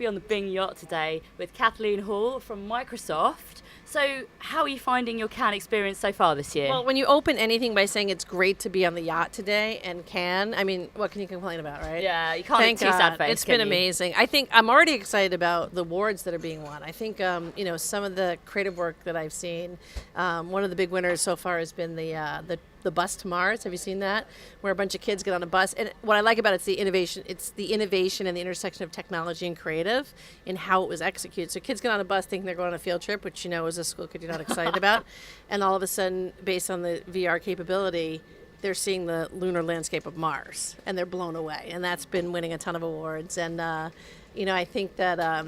on the Bing Yacht today with Kathleen Hall from Microsoft. So how are you finding your Cannes experience so far this year? Well, when you open anything by saying it's great to be on the yacht today and Cannes, I mean, what can you complain about, right? Yeah, you can't Thank be too sad God. faced. It's been amazing. I think I'm already excited about the awards that are being won. I think, some of the creative work that I've seen, one of the big winners so far has been the bus to Mars. Have you seen that? Where a bunch of kids get on a bus. And what I like about it's the innovation. It's the innovation and the intersection of technology and creative in how it was executed. So kids get on a bus thinking they're going on a field trip, which, as a school kid you're not excited about. And all of a sudden, based on the VR capability, they're seeing the lunar landscape of Mars. And they're blown away. And that's been winning a ton of awards. And, I think that...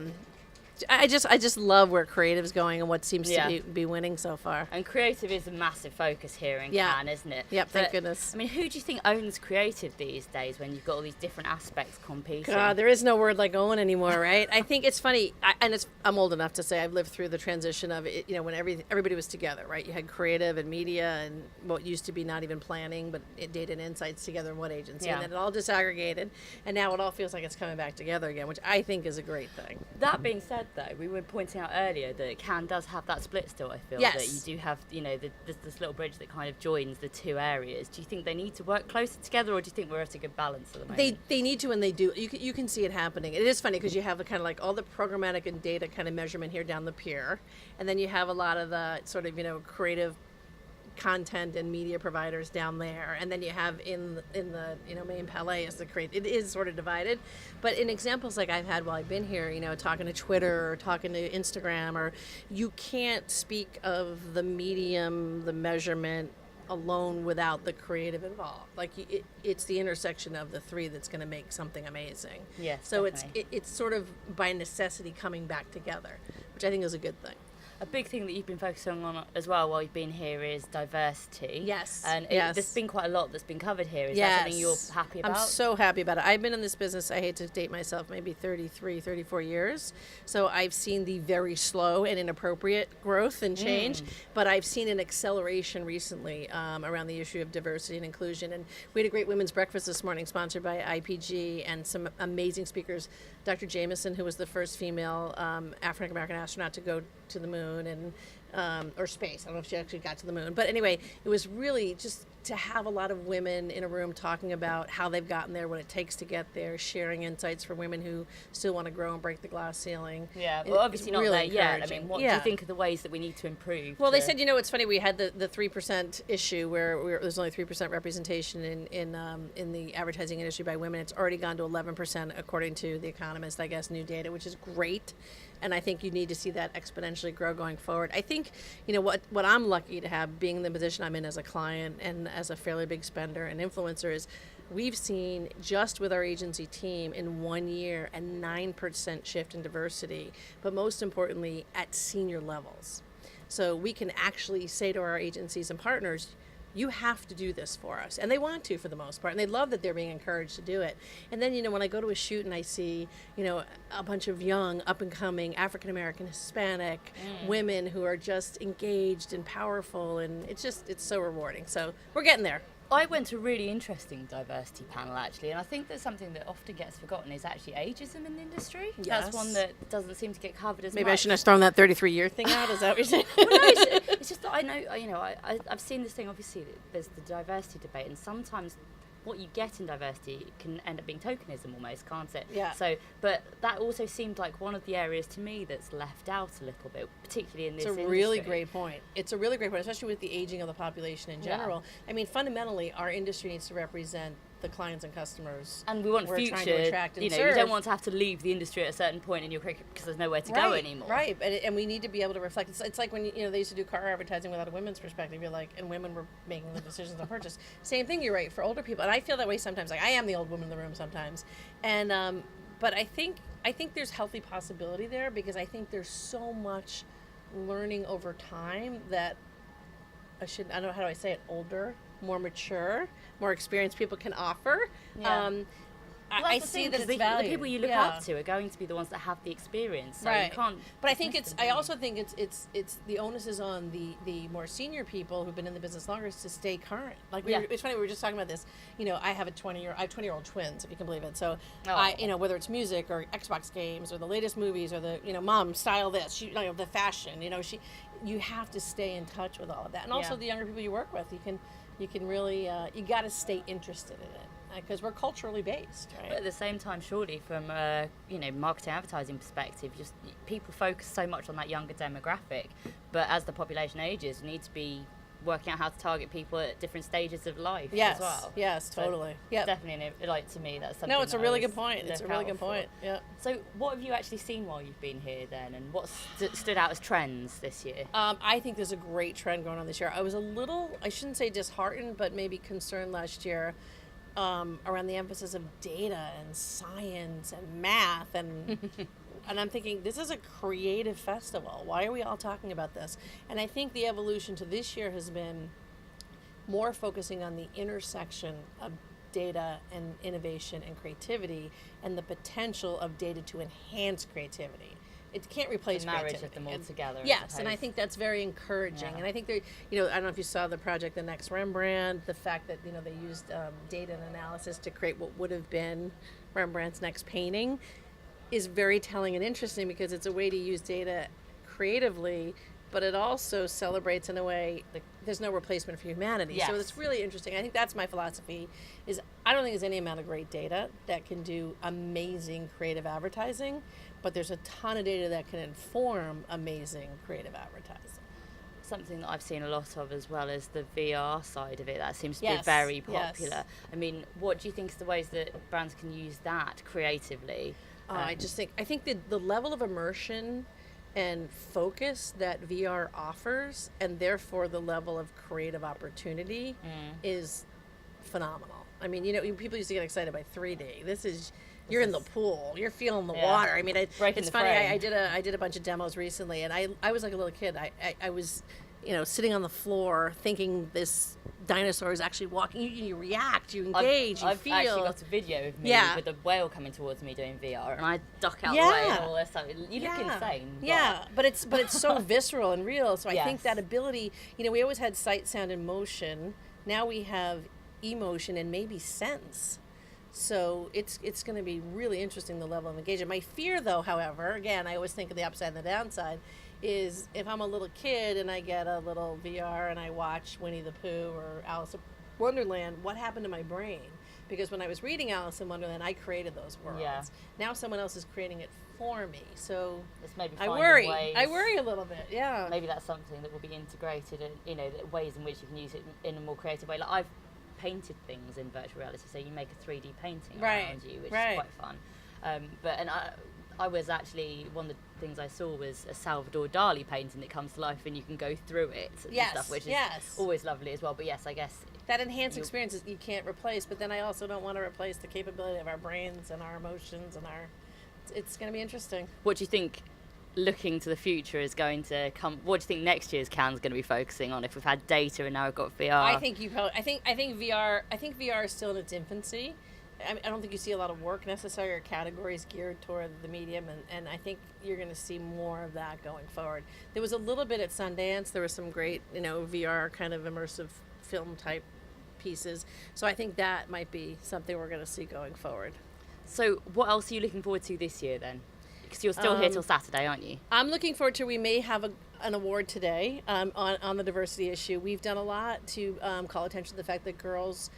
I just love where creative is going and what seems to be winning so far. And creative is a massive focus here in Cannes, isn't it? Yep, thank goodness. I mean, who do you think owns creative these days when you've got all these different aspects competing? God, there is no word like own anymore, right? I think it's funny, I'm old enough to say I've lived through the transition of it, when everybody was together, right? You had creative and media and what used to be not even planning, but data and insights together in one agency. And then it all disaggregated, and now it all feels like it's coming back together again, which I think is a great thing. That being said, though, we were pointing out earlier that Cannes does have that split still, I feel. Yes. That you do have, this little bridge that kind of joins the two areas. Do you think they need to work closer together, or do you think we're at a good balance at the moment? They need to, and they do. You can see it happening. It is funny because you have the kind of like all the programmatic and data kind of measurement here down the pier, and then you have a lot of the sort of, creative content and media providers down there, and then you have in the main palais is the creative. It is sort of divided, but in examples like I've had while I've been here, talking to Twitter or talking to Instagram, or you can't speak of the medium, the measurement alone without the creative involved. Like it's the intersection of the three that's going to make something amazing. Yes. So definitely. it's sort of by necessity coming back together, which I think is a good thing. A big thing that you've been focusing on as well while you've been here is diversity. Yes. And there's been quite a lot that's been covered here. Is Yes. that something you're happy about? I'm so happy about it. I've been in this business, I hate to date myself, maybe 33, 34 years. So I've seen the very slow and inappropriate growth and change, but I've seen an acceleration recently around the issue of diversity and inclusion. And we had a great women's breakfast this morning sponsored by IPG and some amazing speakers. Dr. Jameson, who was the first female African-American astronaut to go to the moon and or space. I don't know if she actually got to the moon. But anyway, it was really just to have a lot of women in a room talking about how they've gotten there, what it takes to get there, sharing insights for women who still want to grow and break the glass ceiling. Yeah, well, obviously not really there yet. I encouraging. mean, what do you think are the ways that we need to improve? Well, they said, it's funny, we had the 3% issue where there's only 3% representation in the advertising industry by women. It's already gone to 11% according to The Economist, I guess, new data, which is great. And I think you need to see that exponentially grow going forward. I think, what I'm lucky to have, being in the position I'm in as a client and as a fairly big spender and influencer, is we've seen just with our agency team in 1 year a 9% shift in diversity, but most importantly at senior levels. So we can actually say to our agencies and partners, you have to do this for us. And they want to for the most part. And they love that they're being encouraged to do it. And then, when I go to a shoot and I see, a bunch of young, up-and-coming African-American, Hispanic women who are just engaged and powerful, and it's so rewarding. So we're getting there. I went to a really interesting diversity panel, actually, and I think that something that often gets forgotten is actually ageism in the industry. Yes. That's one that doesn't seem to get covered as much. Maybe I shouldn't have thrown that 33-year thing out. Is that what you're saying? Well, no, it's just that I know, I've seen this thing, obviously, that there's the diversity debate, and sometimes what you get in diversity can end up being tokenism almost, can't it? Yeah. So, but that also seemed like one of the areas to me that's left out a little bit, particularly in this industry. It's a really great point. It's a really great point, especially with the aging of the population in general. Yeah. I mean, fundamentally, our industry needs to represent the clients and customers. And we want future, trying to attract and you serve. don't want to have to leave the industry at a certain point in your career because there's nowhere to go anymore. Right, and we need to be able to reflect. It's like when they used to do car advertising without a women's perspective. You're like, and women were making the decisions on purchase. Same thing, you're right, for older people. And I feel that way sometimes. Like I am the old woman in the room sometimes. And but I think there's healthy possibility there because I think there's so much learning over time that I don't know, how do I say it, older, more mature, more experienced people can offer. Yeah. Well, I that's the see thing, that 'cause it's valued. the people you look Yeah. up to are going to be the ones that have the experience. So Right. you can't. But I think dismiss it's. them, I can also you? think it's the onus is on the more senior people who've been in the business longer is to stay current. Like Yeah. it's funny, we were just talking about this. You know, I have 20-year-old twins, if you can believe it. So Oh. whether it's music or Xbox games or the latest movies or the mom style this, the fashion. You have to stay in touch with all of that, and also Yeah. the younger people you work with. You can really you got to stay interested in it because we're culturally based, right? But at the same time, surely from a marketing advertising perspective, just people focus so much on that younger demographic, but as the population ages, you need to be working out how to target people at different stages of life Yes, as well. yes, So totally. Yeah. definitely, to me, that's something. No, it's a that I really always good point. It's a look really out good for. point. Yeah. So, what have you actually seen while you've been here then, and what stood out as trends this year? I think there's a great trend going on this year. I was a little, I shouldn't say disheartened, but maybe concerned last year around the emphasis of data and science and math and and I'm thinking, this is a creative festival. Why are we all talking about this? And I think the evolution to this year has been more focusing on the intersection of data and innovation and creativity and the potential of data to enhance creativity. It can't replace The marriage creativity. of them all together, I Yes, and I suppose. think that's very encouraging. Yeah. And I think I don't know if you saw the project, The Next Rembrandt, the fact that they used data and analysis to create what would have been Rembrandt's next painting is very telling and interesting because it's a way to use data creatively, but it also celebrates in a way like there's no replacement for humanity. So Yes. it's really interesting. I think that's my philosophy is I don't think there's any amount of great data that can do amazing creative advertising, but there's a ton of data that can inform amazing creative advertising. Something that I've seen a lot of as well is the VR side of it. That seems to be Yes, very yes. popular. I mean, what do you think is the ways that brands can use that creatively? I think the level of immersion and focus that VR offers, and therefore the level of creative opportunity, is phenomenal. I mean, people used to get excited by 3D. You're in the pool, you're feeling the Yeah. water. I mean, Breaking it's the funny. frame. I did a bunch of demos recently, and I was like a little kid. I was, sitting on the floor thinking this dinosaur is actually walking. You react, you engage, I've you actually feel. got a video of me Yeah. with a whale coming towards me doing VR, and I duck out Yeah. the way and all this stuff. You look insane. Yeah, but it's so visceral and real. So I think Yes. that ability, we always had sight, sound, and motion. Now we have emotion and maybe sense. So it's going to be really interesting, the level of engagement. My fear, though, however, again, I always think of the upside and the downside, is if I'm a little kid and I get a little VR and I watch Winnie the Pooh or Alice in Wonderland, what happened to my brain? Because when I was reading Alice in Wonderland, I created those worlds. Yeah. Now someone else is creating it for me. So It's maybe I finding worry. ways. I worry a little bit. Yeah. Maybe that's something that will be integrated in, the ways in which you can use it in a more creative way. Like I've painted things in virtual reality, so you make a 3D painting Right, around you, which right. is quite fun. I was actually, one of the things I saw was a Salvador Dali painting that comes to life and you can go through it and Yes, stuff, which is yes. always lovely as well. But yes, I guess That enhanced experience is you can't replace, but then I also don't want to replace the capability of our brains and our emotions and it's going to be interesting. what do you think, looking to the future, is going to come? What do you think next year's Cannes is going to be focusing on? If we've had data and now we've got VR, I think VR is still in its infancy. I don't think you see a lot of work necessary or categories geared toward the medium, and I think you're going to see more of that going forward. There was a little bit at Sundance. There was some great, VR kind of immersive film type pieces. So I think that might be something we're going to see going forward. So what else are you looking forward to this year then? Because you're still here till Saturday, aren't you? I'm looking forward to, we may have an award today on the diversity issue. We've done a lot to call attention to the fact that girls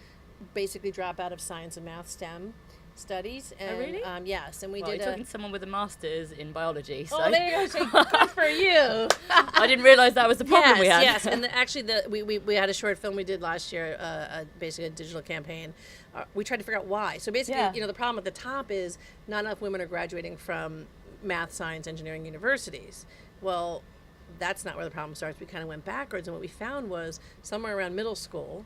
basically drop out of science and math STEM studies. And, really? Yes, and we Well, did you're talking to someone with a master's in biology, so Oh, there you go. So good for you. I didn't realise that was the problem we had. Yes, and we had a short film we did last year, basically a digital campaign. We tried to figure out why. So basically, Yeah. the problem at the top is not enough women are graduating from math, science, engineering universities. Well, that's not where the problem starts. We kind of went backwards, and what we found was somewhere around middle school,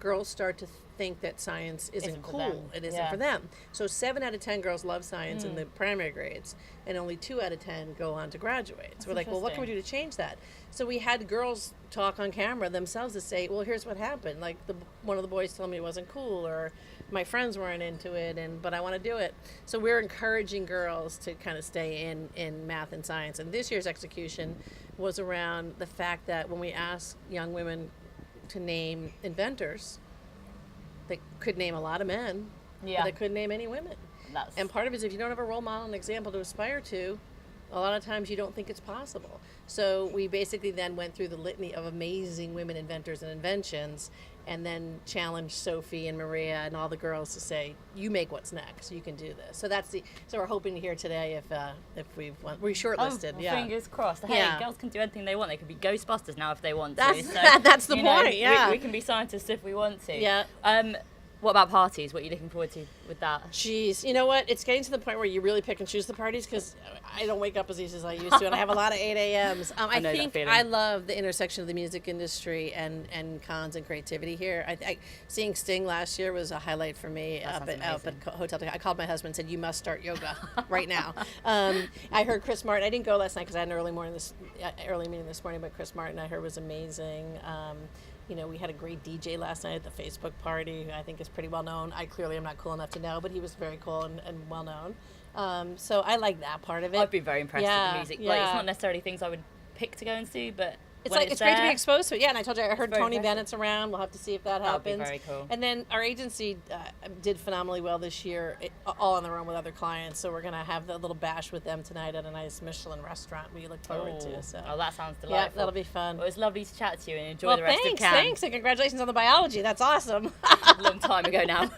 girls start to think that science isn't for cool. them. It isn't Yeah. for them. So 7 out of 10 girls love science in the primary grades, and only 2 out of 10 go on to graduate. So we're like, well, what can we do to change that? So we had girls talk on camera themselves to say, well, here's what happened. Like one of the boys told me it wasn't cool, or my friends weren't into it, but I want to do it. So we're encouraging girls to kind of stay in math and science. And this year's execution was around the fact that when we asked young women to name inventors, they could name a lot of men, Yeah. but they couldn't name any women. And part of it is if you don't have a role model and example to aspire to, a lot of times you don't think it's possible. So we basically then went through the litany of amazing women inventors and inventions, and then challenged Sophie and Maria and all the girls to say, you make what's next, you can do this. So so we're hoping to hear today if we're shortlisted. Well, fingers crossed. Hey, girls can do anything they want. They could be Ghostbusters now if they want to. So, that's the point, yeah. We can be scientists if we want to. Yeah. What about parties? What are you looking forward to with that? Jeez, you know what? It's getting to the point where you really pick and choose the parties because I don't wake up as easy as I used to, and I have a lot of 8 a.m.s. I think I love the intersection of the music industry and cons and creativity here. Seeing Sting last year was a highlight for me up at Hotel. I called my husband and said, you must start yoga right now. I heard Chris Martin. I didn't go last night because I had an early meeting this morning, but Chris Martin I heard was amazing. We had a great DJ last night at the Facebook party, who I think is pretty well known. I clearly am not cool enough to know, but he was very cool and well known. So I like that part of it. I've been very impressed with the music. Yeah. Like, it's not necessarily things I would pick to go and see, but it's great to be exposed to it. Yeah, and I told you I heard Tony impressive. Bennett's around. We'll have to see if that happens. That would be very cool. And then our agency did phenomenally well this year, all on their own with other clients. So we're going to have a little bash with them tonight at a nice Michelin restaurant we look forward to. So. Oh, that sounds delightful. Yeah, that'll be fun. Well, it was lovely to chat to you and enjoy the rest of camp. Thanks, and congratulations on the biology. That's awesome. A long time ago now.